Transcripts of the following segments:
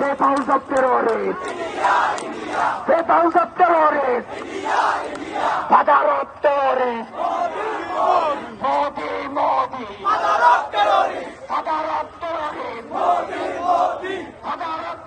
weapons of terrorists, weapons of terrorists, father of terrorists, Modi, Modi, father of terrorists, father of terrorists, Modi, Modi, father of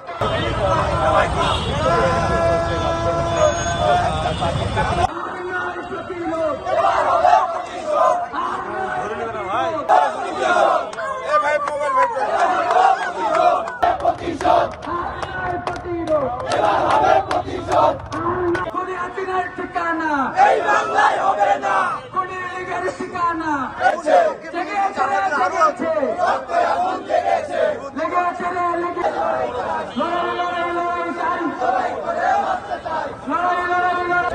ঠিকানা এই বাংলায় হবে না, কোন লীগের ঠিকানা জেগেছে লেগেছে লেগেছে রে লেগেছে লড়াই লড়াই লড়াই চাই লড়াই লড়াই লড়াই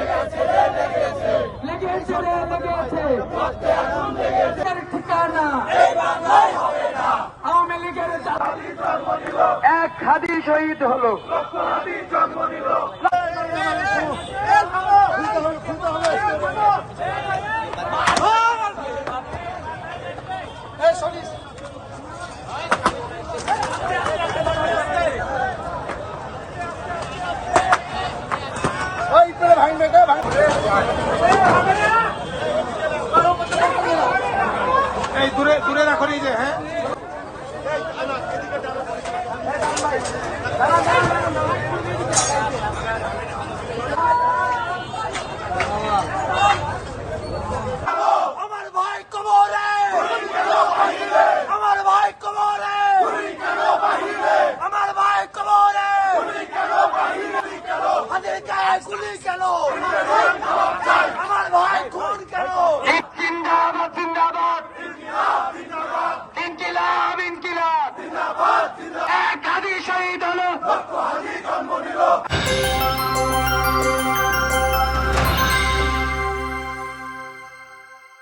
লেগেছে রে লেগেছে ঠিকানা এই বাংলায় হবে না। আওয়ামী লীগের এক হাদি শহীদ হলো, লক্ষ হাদি জন্ম নিল।